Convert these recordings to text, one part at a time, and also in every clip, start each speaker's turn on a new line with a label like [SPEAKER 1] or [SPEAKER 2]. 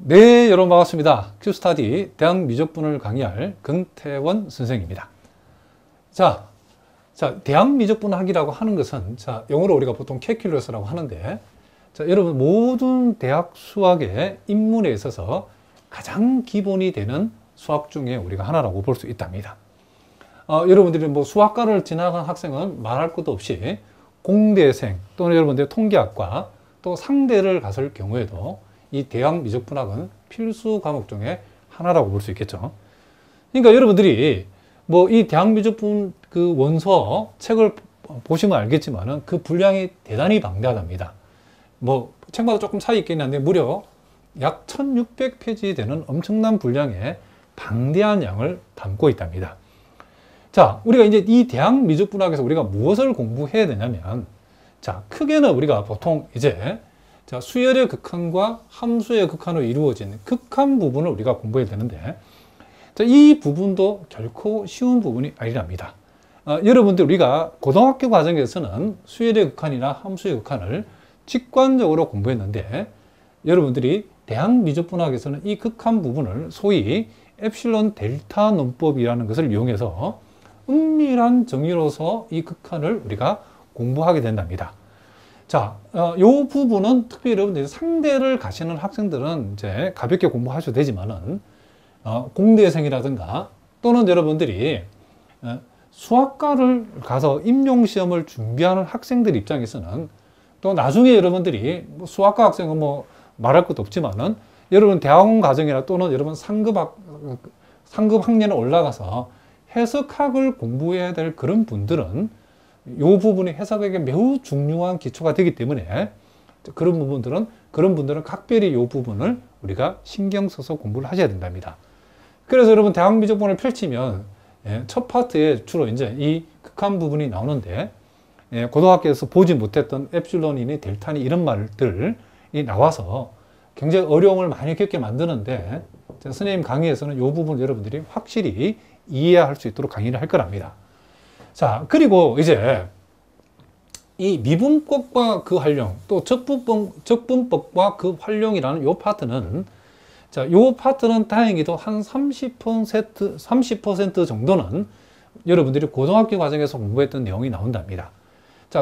[SPEAKER 1] 네, 여러분 반갑습니다. 큐스타디 대학 미적분을 강의할 금태원 선생입니다. 자, 대학 미적분 학이라고 하는 것은, 영어로 우리가 보통 캘큘러스라고 하는데, 여러분 모든 대학 수학의 입문에 있어서 가장 기본이 되는 수학 중에 우리가 하나라고 볼 수 있답니다. 여러분들이 뭐 수학과를 지나간 학생은 말할 것도 없이 공대생 또는 여러분들 통계학과 또 상대를 갔을 경우에도 이 대학 미적분학은 필수 과목 중에 하나라고 볼 수 있겠죠. 그러니까 여러분들이 뭐 이 대학 미적분 그 원서 책을 보시면 알겠지만은 그 분량이 대단히 방대하답니다. 뭐 책마다 조금 차이 있긴 한데 무려 약 1600페이지 되는 엄청난 분량의 방대한 양을 담고 있답니다. 자, 우리가 이제 이 대학 미적분학에서 우리가 무엇을 공부해야 되냐면, 크게는 우리가 보통 이제 수열의 극한과 함수의 극한으로 이루어진 극한 부분을 우리가 공부해야 되는데, 이 부분도 결코 쉬운 부분이 아니랍니다. 여러분들 우리가 고등학교 과정에서는 수열의 극한이나 함수의 극한을 직관적으로 공부했는데, 여러분들이 대학 미적분학에서는 이 극한 부분을 소위 엡실론 델타 논법이라는 것을 이용해서 은밀한 정의로서 이 극한을 우리가 공부하게 된답니다. 요 부분은 특히 여러분들이 상대를 가시는 학생들은 이제 가볍게 공부하셔도 되지만은, 공대생이라든가 또는 여러분들이 수학과를 가서 임용시험을 준비하는 학생들 입장에서는, 또 나중에 여러분들이 뭐 수학과 학생은 뭐 말할 것도 없지만은, 여러분 대학원 과정이나 또는 여러분 상급 학년에 올라가서 해석학을 공부해야 될 그런 분들은 이 부분이 해석학에 매우 중요한 기초가 되기 때문에 그런 분들은 각별히 이 부분을 우리가 신경 써서 공부를 하셔야 된답니다. 그래서 여러분 대학 미적분을 펼치면 첫 파트에 주로 이제 이 극한 부분이 나오는데, 고등학교에서 보지 못했던 엡실론이니 델타니 이런 말들이 나와서 굉장히 어려움을 많이 겪게 만드는데, 선생님 강의에서는 이 부분 여러분들이 확실히 이해할 수 있도록 강의를 할 거랍니다. 그리고 이제 이 미분법과 그 활용, 또 적분법과 그 활용이라는 요 파트는, 요 파트는 다행히도 한 30% 정도는 여러분들이 고등학교 과정에서 공부했던 내용이 나온답니다.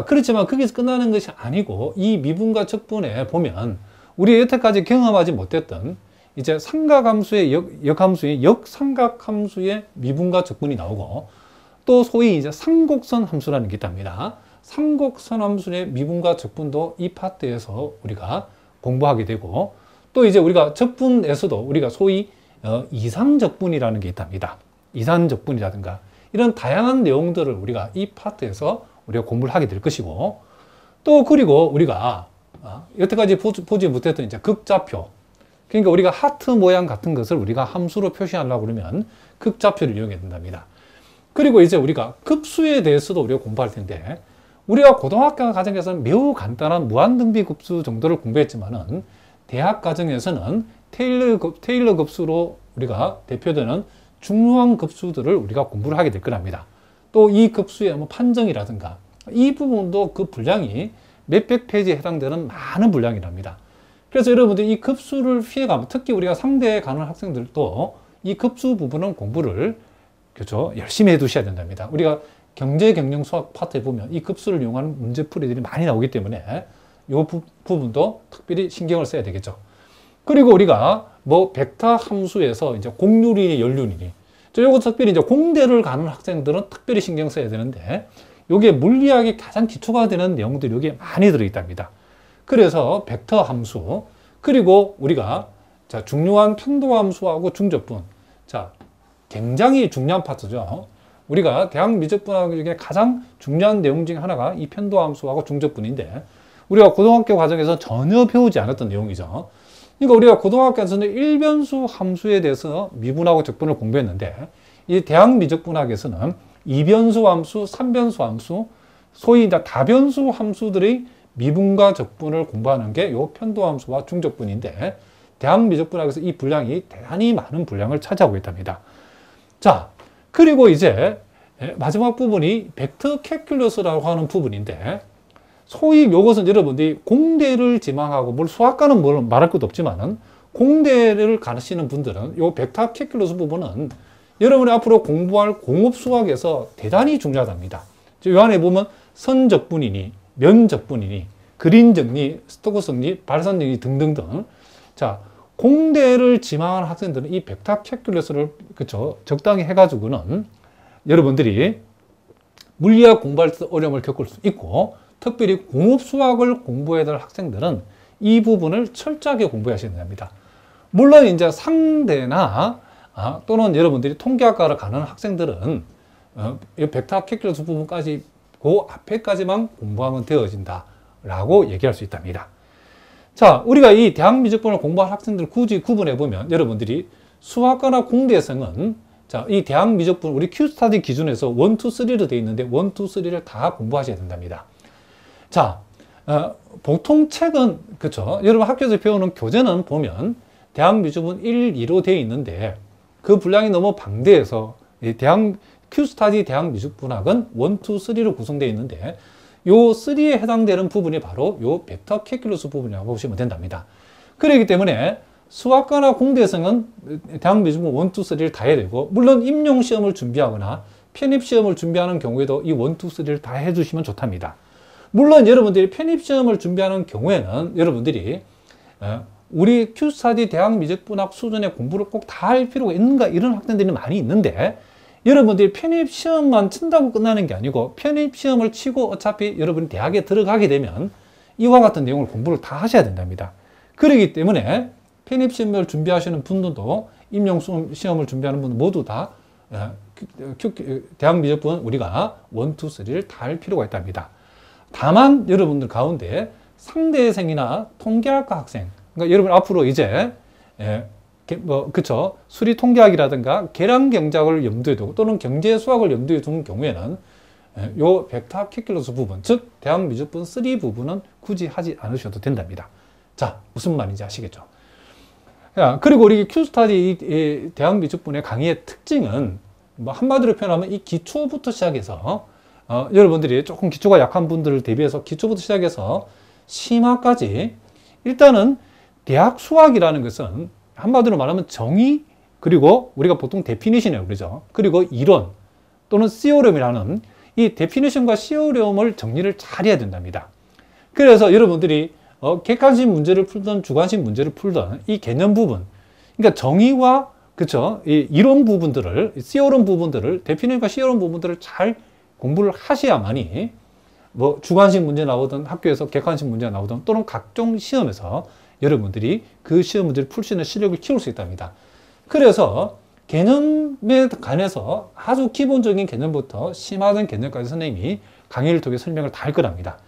[SPEAKER 1] 그렇지만 거기서 끝나는 것이 아니고, 이 미분과 적분에 보면 우리 여태까지 경험하지 못했던 이제 삼각함수의 역함수의 역삼각함수의 미분과 적분이 나오고, 또 소위 이제 삼곡선 함수라는 게 있답니다. 삼곡선 함수의 미분과 적분도 이 파트에서 우리가 공부하게 되고, 또 이제 우리가 적분에서도 우리가 소위 이상적분이라는 게 있답니다. 이상적분이라든가 이런 다양한 내용들을 우리가 이 파트에서 우리가 공부를 하게 될 것이고, 또 그리고 우리가 여태까지 보지 못했던 이제 극좌표, 그러니까 우리가 하트 모양 같은 것을 우리가 함수로 표시하려고 그러면 극좌표를 이용해야 된답니다. 그리고 이제 우리가 급수에 대해서도 우리가 공부할 텐데, 우리가 고등학교 과정에서는 매우 간단한 무한등비 급수 정도를 공부했지만은, 대학 과정에서는 테일러 급수로 우리가 대표되는 중요한 급수들을 우리가 공부를 하게 될 거랍니다. 또 이 급수의 뭐 판정이라든가 이 부분도 그 분량이 몇백 페이지에 해당되는 많은 분량이랍니다. 그래서 여러분들 이 급수를 피해가면, 특히 우리가 상대에 가는 학생들도 이 급수 부분은 공부를 열심히 해 두셔야 된답니다. 우리가 경제 경영 수학 파트에 보면 이 급수를 이용하는 문제풀이들이 많이 나오기 때문에 이 부분도 특별히 신경을 써야 되겠죠. 그리고 우리가 뭐 벡터 함수에서 이제 공률이니 연륜이니, 요거 특별히 이제 공대를 가는 학생들은 특별히 신경 써야 되는데, 요게 물리학의 가장 기초가 되는 내용들이 여기에 많이 들어있답니다. 그래서 벡터 함수, 그리고 우리가 중요한 편도 함수하고 중적분, 굉장히 중요한 파트죠. 우리가 대학 미적분학 중에 가장 중요한 내용 중에 하나가 이 편도 함수하고 중적분인데, 우리가 고등학교 과정에서 전혀 배우지 않았던 내용이죠. 그러니까 우리가 고등학교에서는 일변수 함수에 대해서 미분하고 적분을 공부했는데, 이 대학 미적분학에서는 이변수 함수, 삼변수 함수, 소위 다변수 함수들의 미분과 적분을 공부하는 게 요 편도 함수와 중적분인데, 대학 미적분학에서 이 분량이 대단히 많은 분량을 차지하고 있답니다. 그리고 이제 마지막 부분이 벡터 캘큘러스라고 하는 부분인데, 소위 이것은 여러분들이 공대를 지망하고, 뭘 수학과는 뭘 말할 것도 없지만은 공대를 가시는 분들은 요 벡터 캘큘러스 부분은 여러분이 앞으로 공부할 공업 수학에서 대단히 중요하답니다. 요 안에 보면 선적분이니, 면적분이니, 그린정리, 스토크정리, 발산정리 등등등. 자, 공대를 지망하는 학생들은 이 벡터 캘큘러스를 그쵸 적당히 해가지고는 여러분들이 물리학 공부할 때 어려움을 겪을 수 있고, 특별히 공업 수학을 공부해야 될 학생들은 이 부분을 철저하게 공부하셔야 됩니다. 물론 이제 상대나 또는 여러분들이 통계학과를 가는 학생들은 이 벡터 캘큘러스 부분까지 그 앞에까지만 공부하면 되어진다라고 얘기할 수 있답니다. 자, 우리가 이 대학미적분을 공부할 학생들 굳이 구분해 보면 여러분들이 수학과나 공대생은 자, 이 대학미적분 우리 큐스타디 기준에서 1, 2, 3로 되어 있는데 1, 2, 3를 다 공부하셔야 된답니다. 자, 보통 책은 그쵸 여러분 학교에서 배우는 교재는 보면 대학미적분 1, 2로 되어 있는데 그 분량이 너무 방대해서 큐스타디 대학미적분학은 1, 2, 3로 구성되어 있는데 요 3에 해당되는 부분이 바로 요 벡터 캘큘러스 부분이라고 보시면 된답니다. 그렇기 때문에 수학과나 공대생은 대학미적분 1, 2, 3를 다 해야 되고, 물론 임용시험을 준비하거나 편입시험을 준비하는 경우에도 이 1, 2, 3를 다 해주시면 좋답니다. 물론 여러분들이 편입시험을 준비하는 경우에는 여러분들이 우리 큐스타디 대학미적분학 수준의 공부를 꼭 다 할 필요가 있는가 이런 학생들이 많이 있는데, 여러분들이 편입시험만 친다고 끝나는 게 아니고 편입시험을 치고 어차피 여러분이 대학에 들어가게 되면 이와 같은 내용을 공부를 다 하셔야 된답니다. 그렇기 때문에 편입시험을 준비하시는 분들도 임용시험을 준비하는 분들 모두 다 대학미적분 우리가 1, 2, 3를 다 할 필요가 있답니다. 다만 여러분들 가운데 상대생이나 통계학과 학생, 그러니까 여러분 앞으로 이제 그쵸 수리 통계학이라든가 계량 경작을 염두에 두고 또는 경제 수학을 염두에 둔 경우에는 요 벡터 캘큘러스 부분, 즉 대학미적분 3 부분은 굳이 하지 않으셔도 된답니다. 자, 무슨 말인지 아시겠죠? 그리고 우리 큐스타디 대학미적분의 강의의 특징은 뭐 한마디로 표현하면 이 기초부터 시작해서 여러분들이 조금 기초가 약한 분들을 대비해서 기초부터 시작해서 심화까지 일단은 대학 수학이라는 것은 한마디로 말하면 정의, 그리고 우리가 보통 데피니션이라고 그러죠. 그리고 이론 또는 시오렘이라는 이 데피니션과 시오렘을 정리를 잘 해야 된답니다. 그래서 여러분들이 객관식 문제를 풀던 주관식 문제를 풀던 이 개념 부분, 그러니까 정의와 그쵸 이 이론 부분들을 시오렘 부분들을 데피니션과 시오렘 부분들을 잘 공부를 하셔야만이 뭐 주관식 문제 나오든 학교에서 객관식 문제가 나오든 또는 각종 시험에서 여러분들이 그 시험 문제를 풀 수 있는 실력을 키울 수 있답니다. 그래서 개념에 관해서 아주 기본적인 개념부터 심화된 개념까지 선생님이 강의를 통해 설명을 다 할 거랍니다.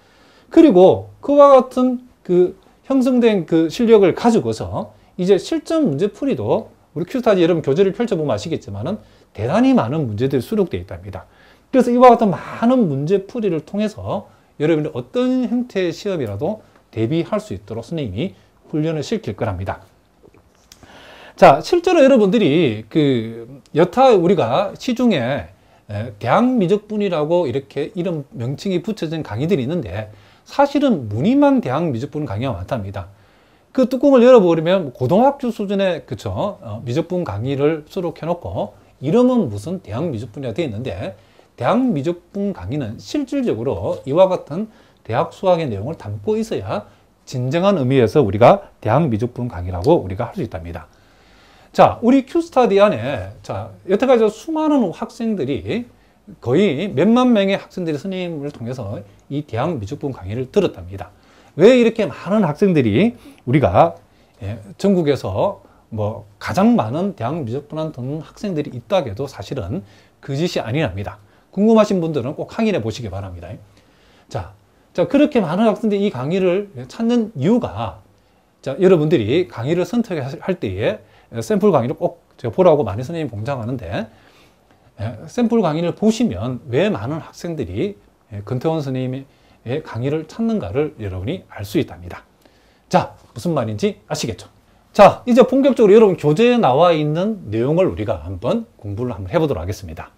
[SPEAKER 1] 그리고 그와 같은 그 형성된 그 실력을 가지고서 이제 실전 문제 풀이도 우리 큐스타디 여러분 교재를 펼쳐보면 아시겠지만은 대단히 많은 문제들이 수록되어 있답니다. 그래서 이와 같은 많은 문제 풀이를 통해서 여러분이 어떤 형태의 시험이라도 대비할 수 있도록 선생님이 훈련을 시킬 거랍니다. 자, 실제로 여러분들이 여타 우리가 시중에 대학미적분이라고 이렇게 이름 명칭이 붙여진 강의들이 있는데 사실은 무늬만 대학미적분 강의가 많답니다. 그 뚜껑을 열어버리면 고등학교 수준의 그쵸 미적분 강의를 수록해 놓고 이름은 무슨 대학미적분이라 되어 있는데, 대학미적분 강의는 실질적으로 이와 같은 대학 수학의 내용을 담고 있어야 진정한 의미에서 우리가 대학미적분 강의라고 우리가 할 수 있답니다. 자, 우리 큐스타디 안에 자 여태까지 수많은 학생들이 거의 몇만 명의 학생들이 선생님을 통해서 이 대학미적분 강의를 들었답니다. 왜 이렇게 많은 학생들이 우리가 전국에서 뭐 가장 많은 대학미적분을 듣는 학생들이 있다고 해도 사실은 거짓이 아니랍니다. 궁금하신 분들은 꼭 확인해 보시기 바랍니다. 자, 그렇게 많은 학생들이 이 강의를 찾는 이유가, 자, 여러분들이 강의를 선택할 때에 샘플 강의를 꼭 보라고 많이 선생님이 공장하는데, 샘플 강의를 보시면 왜 많은 학생들이 권태원 선생님의 강의를 찾는가를 여러분이 알 수 있답니다. 자, 무슨 말인지 아시겠죠? 자, 이제 본격적으로 여러분 교재에 나와 있는 내용을 우리가 한번 공부를 한번 해보도록 하겠습니다.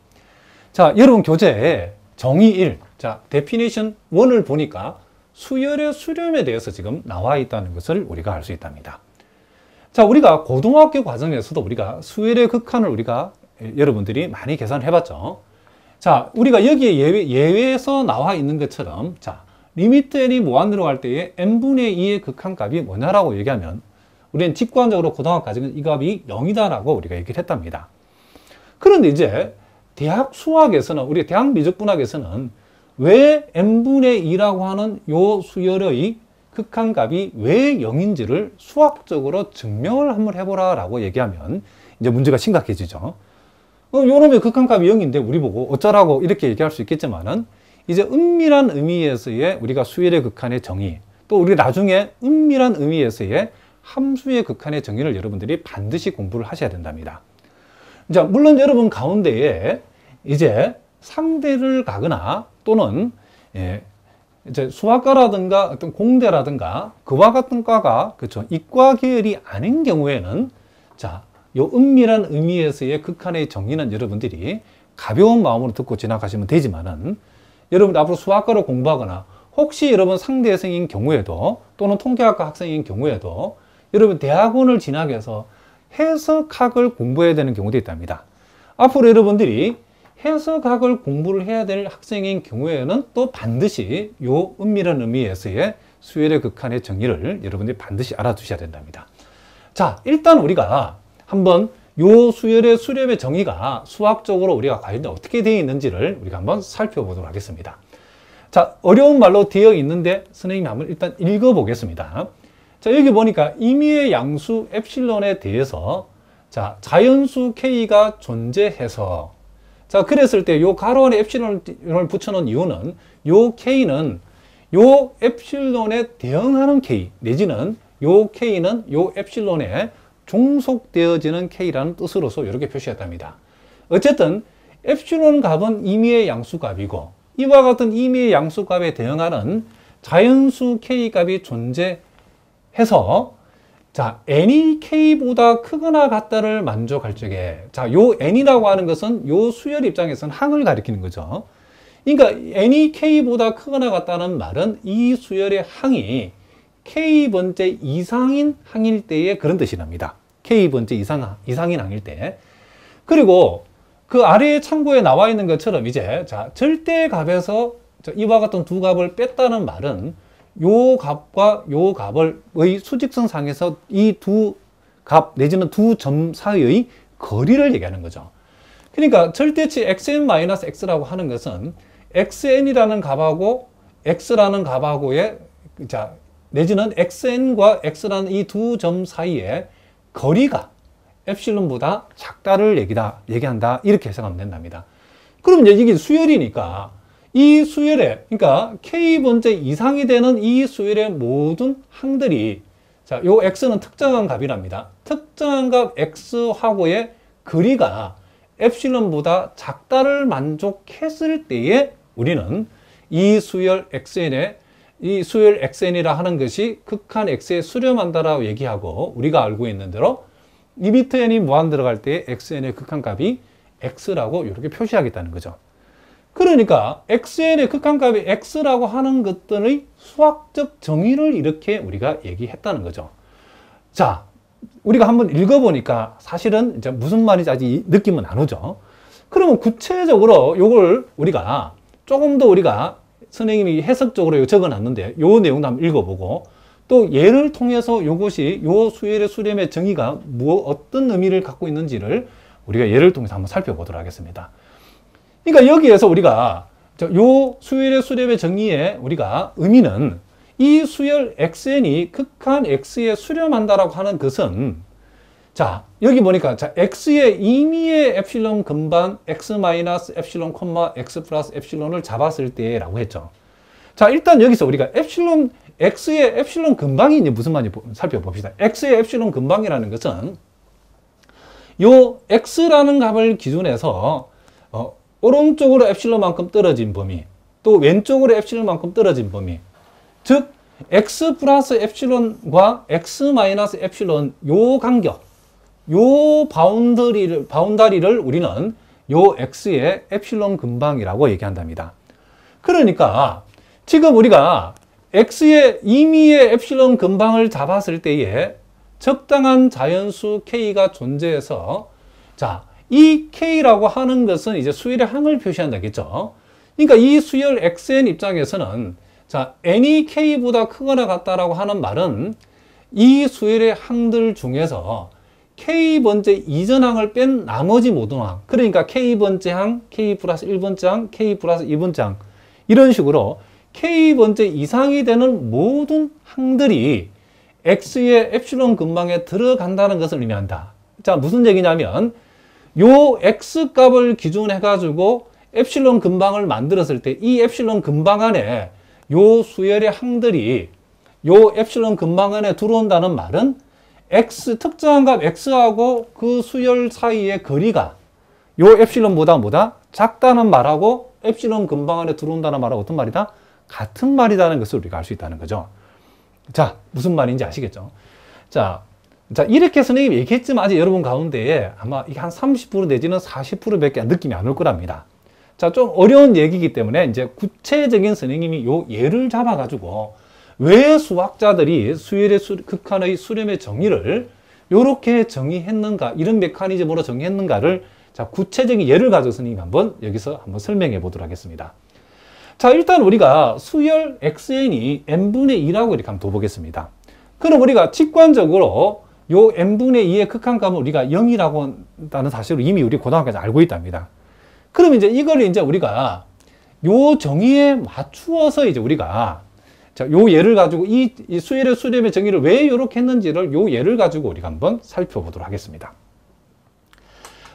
[SPEAKER 1] 자, 여러분 교재에 정의 1, 자, 데피니션 1을 보니까 수열의 수렴에 대해서 지금 나와 있다는 것을 우리가 알 수 있답니다. 자, 우리가 고등학교 과정에서도 우리가 수열의 극한을 우리가 여러분들이 많이 계산해 봤죠. 자, 우리가 여기에 예외에서 나와 있는 것처럼, 자, 리미트 n이 무한으로 갈 때에 n분의 2의 극한값이 뭐냐라고 얘기하면, 우리는 직관적으로 고등학교 과정에서 이 값이 0이다라고 우리가 얘기를 했답니다. 그런데 이제 대학 수학에서는, 우리 대학 미적분학에서는 왜 n분의 2라고 하는 요 수열의 극한값이 왜 0인지를 수학적으로 증명을 한번 해보라 라고 얘기하면 이제 문제가 심각해지죠. 요놈의 극한값이 0인데 우리 보고 어쩌라고 이렇게 얘기할 수 있겠지만은, 이제 은밀한 의미에서의 우리가 수열의 극한의 정의, 또 우리 나중에 은밀한 의미에서의 함수의 극한의 정의를 여러분들이 반드시 공부를 하셔야 된답니다. 자, 물론 여러분 가운데에 이제 상대를 가거나 또는 이제 수학과라든가 어떤 공대라든가 그와 같은 과가, 그렇죠, 이과 계열이 아닌 경우에는, 자, 요 은밀한 의미에서의 극한의 정의는 여러분들이 가벼운 마음으로 듣고 지나가시면 되지만은, 여러분 앞으로 수학과를 공부하거나 혹시 여러분 상대생인 경우에도 또는 통계학과 학생인 경우에도 여러분 대학원을 진학해서 해석학을 공부해야 되는 경우도 있답니다. 앞으로 여러분들이 해석학을 공부를 해야 될 학생인 경우에는 또 반드시 요 은밀한 의미에서의 수열의 극한의 정의를 여러분들이 반드시 알아두셔야 된답니다. 자, 일단 우리가 한번 요 수열의 수렴의 정의가 수학적으로 우리가 과연 어떻게 되어 있는지를 우리가 한번 살펴보도록 하겠습니다. 자, 어려운 말로 되어 있는데 선생님이 한번 일단 읽어보겠습니다. 자, 여기 보니까 임의의 양수 엡실론에 대해서, 자, 자연수 K가 존재해서, 자, 그랬을 때 요 가로 안에 엡실론을 붙여놓은 이유는 요 K는 요 엡실론에 대응하는 K, 내지는 요 K는 요 엡실론에 종속되어지는 K라는 뜻으로서 이렇게 표시했답니다. 어쨌든 엡실론 값은 임의의 양수값이고, 이와 같은 임의의 양수값에 대응하는 자연수 K 값이 존재해서, 자, n이 k보다 크거나 같다를 만족할 적에, 자, 요 n이라고 하는 것은 요 수열 입장에서는 항을 가리키는 거죠. 그러니까 n이 k보다 크거나 같다는 말은 이 수열의 항이 k번째 이상인 항일 때의 그런 뜻이랍니다. k번째 이상인 항일 때. 그리고 그 아래에 참고에 나와 있는 것처럼 이제, 자, 절대값에서 이와 같은 두 값을 뺐다는 말은 요 값과 요 값의 수직선상에서 이 두 값 내지는 두 점 사이의 거리를 얘기하는 거죠. 그러니까 절대치 xn-x라고 하는 것은 xn이라는 값하고 x라는 값하고의, 자, 내지는 xn과 x라는 이 두 점 사이의 거리가 엡실론보다 작다를 얘기한다, 이렇게 해석하면 된답니다. 그럼 이제 이게 수열이니까 이 수열에, 그러니까 k번째 이상이 되는 이 수열의 모든 항들이, 자, 요 x는 특정한 값이랍니다. 특정한 값 x하고의 거리가 엡실론보다 작다를 만족했을 때에 우리는 이 수열 xn이라 하는 것이 극한 x에 수렴한다라고 얘기하고, 우리가 알고 있는 대로 리미트 n이 무한 들어갈 때 xn의 극한값이 x라고 이렇게 표시하겠다는 거죠. 그러니까 xn의 극한값이 x라고 하는 것들의 수학적 정의를 이렇게 우리가 얘기했다는 거죠. 자, 우리가 한번 읽어보니까 사실은 이제 무슨 말인지 아직 느낌은 안 오죠. 그러면 구체적으로 요걸 우리가 조금 더 우리가 선생님이 해석적으로 적어놨는데 요 내용도 한번 읽어보고, 또 예를 통해서 요것이 요 수열의 수렴의 정의가 어떤 의미를 갖고 있는지를 우리가 예를 통해서 한번 살펴보도록 하겠습니다. 그러니까 여기에서 우리가 요 수열의 수렴의 정의의 우리가 의미는, 이 수열 xn이 극한 x에 수렴한다라고 하는 것은, 자, 여기 보니까, 자, x의 임의의 엡실론 근반 x 마이너스 엡실론 콤마 x 플러스 엡실론을 잡았을 때라고 했죠. 자, 일단 여기서 우리가 x의 엡실론 근방이 이제 무슨 말인지 살펴봅시다. x의 엡실론 근방이라는 것은 요 x라는 값을 기준해서 오른쪽으로 엡실론만큼 떨어진 범위, 또 왼쪽으로 엡실론만큼 떨어진 범위, 즉 x 플러스 엡실론과 x 마이너스 엡실론 요 간격, 요 바운다리를 우리는 요 x의 엡실론 근방이라고 얘기한답니다. 그러니까 지금 우리가 x의 임의의 엡실론 근방을 잡았을 때에, 적당한 자연수 K가 존재해서 자, 이 K라고 하는 것은 이제 수열의 항을 표시한다겠죠. 그러니까 이 수열 XN 입장에서는 자, N이 K보다 크거나 같다라고 하는 말은 이 수열의 항들 중에서 K번째 이전항을 뺀 나머지 모든 항, 그러니까 K번째 항, K 플러스 1번째 항, K 플러스 2번째 항, 이런 식으로 K번째 이상이 되는 모든 항들이 X의 엡실론 근방에 들어간다는 것을 의미한다. 자, 무슨 얘기냐면 요 X 값을 기준으로 해가지고 엡실론 근방을 만들었을 때 이 엡실론 근방 안에 요 수열의 항들이 요 엡실론 근방 안에 들어온다는 말은 X, 특정한 값 X하고 그 수열 사이의 거리가 요 엡실론보다 뭐다? 작다는 말하고 엡실론 근방 안에 들어온다는 말하고 어떤 말이다? 같은 말이라는 것을 우리가 알 수 있다는 거죠. 자, 무슨 말인지 아시겠죠? 자, 이렇게 선생님이 얘기했지만 아직 여러분 가운데에 아마 이게 한 30% 내지는 40%밖에 느낌이 안 올 거랍니다. 자, 좀 어려운 얘기이기 때문에 이제 구체적인 선생님이 요 예를 잡아가지고 왜 수학자들이 수열의 극한의 수렴의 정의를 이렇게 정의했는가, 이런 메커니즘으로 정의했는가를 자, 구체적인 예를 가지고 선생님이 한번 여기서 한번 설명해 보도록 하겠습니다. 자, 일단 우리가 수열 xn이 n분의 2라고 이렇게 한번 둬보겠습니다. 그럼 우리가 직관적으로 요 n분의 2의 극한값은 우리가 0이라고 한다는 사실을 이미 우리 고등학교에서 알고 있답니다. 그럼 이제 이걸 이제 우리가 요 정의에 맞추어서 이제 우리가 자, 요 예를 가지고 이 수열의 수렴의 정의를 왜 이렇게 했는지를 요 예를 가지고 우리가 한번 살펴보도록 하겠습니다.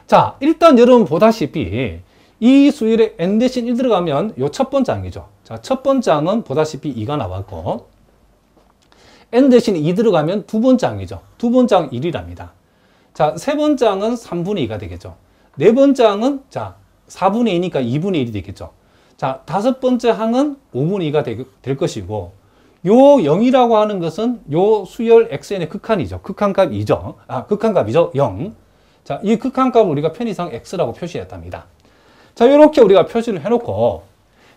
[SPEAKER 1] 자, 일단 여러분 보다시피 이 수열에 n 대신 1 들어가면 요 첫 번째 항이죠. 자, 첫 번째 항은 보다시피 2가 나왔고 n 대신 2 들어가면 두 번째 항이죠. 두 번째 항 1이랍니다. 자, 세 번째 항은 3분의 2가 되겠죠. 네 번째 항은 자, 4분의 2니까 2분의 1이 되겠죠. 자, 다섯 번째 항은 5분의 2가 될 것이고 요 0이라고 하는 것은 요 수열 xn의 극한이죠. 극한값이죠. 극한값이죠. 0. 자, 이 극한값을 우리가 편의상 x라고 표시했답니다. 자, 이렇게 우리가 표시를 해놓고,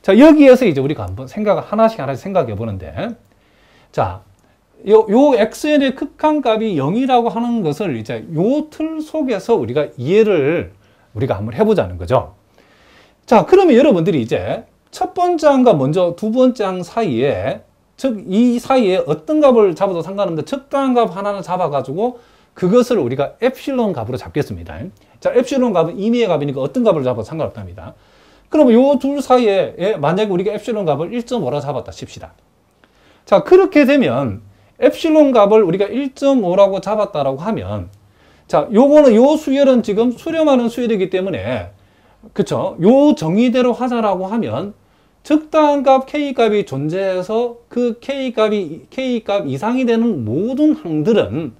[SPEAKER 1] 자, 여기에서 이제 우리가 한번 하나씩 생각해 보는데, 자, 요 xn의 극한값이 0이라고 하는 것을 이제 요 틀 속에서 우리가 이해를 우리가 한번 해보자는 거죠. 자, 그러면 여러분들이 이제 첫 번째 항과 먼저 두 번째 항 사이에, 즉, 이 사이에 어떤 값을 잡아도 상관없는데 적당한 값 하나를 잡아가지고 그것을 우리가 엡실론 값으로 잡겠습니다. 자, 엡실론 값은 임의의 값이니까 어떤 값을 잡아도 상관없답니다. 그러면 요 둘 사이에 만약에 우리가 엡실론 값을 1.5라 잡았다 칩시다. 자, 그렇게 되면 엡실론 값을 우리가 1.5라고 잡았다라고 하면 자, 요거는 요 수열은 지금 수렴하는 수열이기 때문에 그쵸? 요 정의대로 하자라고 하면 적당한 값 K값이 존재해서 그 K값 이상이 되는 모든 항들은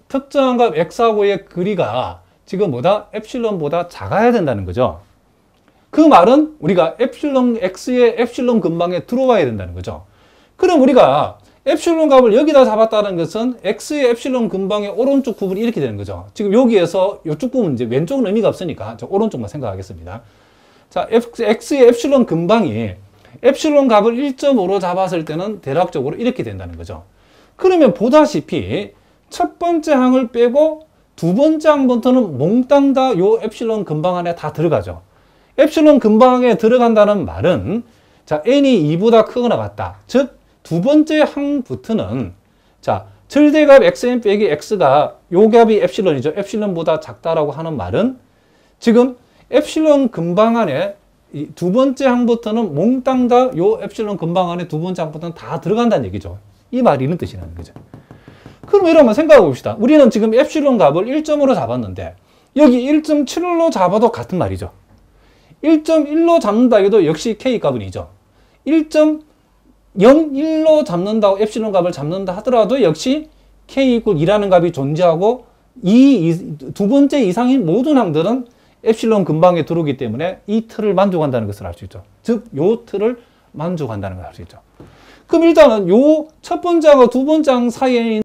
[SPEAKER 1] 특정한 값 X하고의 거리가 지금 뭐다? 엡실론보다 작아야 된다는 거죠. 그 말은 우리가 엡실론 X의 엡실론 근방에 들어와야 된다는 거죠. 그럼 우리가 엡실론 값을 여기다 잡았다는 것은 X의 엡실론 근방의 오른쪽 부분이 이렇게 되는 거죠. 지금 여기에서 이쪽 부분 이제 왼쪽은 의미가 없으니까 저 오른쪽만 생각하겠습니다. 자, X의 엡실론 근방이 엡실론 값을 1.5로 잡았을 때는 대략적으로 이렇게 된다는 거죠. 그러면 보다시피 첫 번째 항을 빼고 두 번째 항부터는 몽땅 다 요 엡실론 근방 안에 다 들어가죠. 엡실론 근방에 들어간다는 말은 자, n이 2보다 크거나 같다. 즉, 두 번째 항부터는 자, 절대값 xn 빼기 x가 요 값이 엡실론이죠. 엡실론보다 작다라고 하는 말은 지금 엡실론 근방 안에 이 두 번째 항부터는 몽땅 다 요 엡실론 근방 안에 두 번째 항부터는 다 들어간다는 얘기죠. 이 말이 이런 뜻이라는 거죠. 그럼 여러분 생각해 봅시다. 우리는 지금 엡실론 값을 1.5로 잡았는데 여기 1.7로 잡아도 같은 말이죠. 1.1로 잡는다 해도 역시 K 값은 2죠. 1.01로 잡는다고 엡실론 값을 잡는다 하더라도 역시 K 이퀄 2라는 값이 존재하고 이 두 번째 이상인 모든 항들은 엡실론 근방에 들어오기 때문에 이 틀을 만족한다는 것을 알 수 있죠. 즉, 요 틀을 만족한다는 걸 알 수 있죠. 그럼 일단은 요 첫 번째 항과 두 번째 항 사이에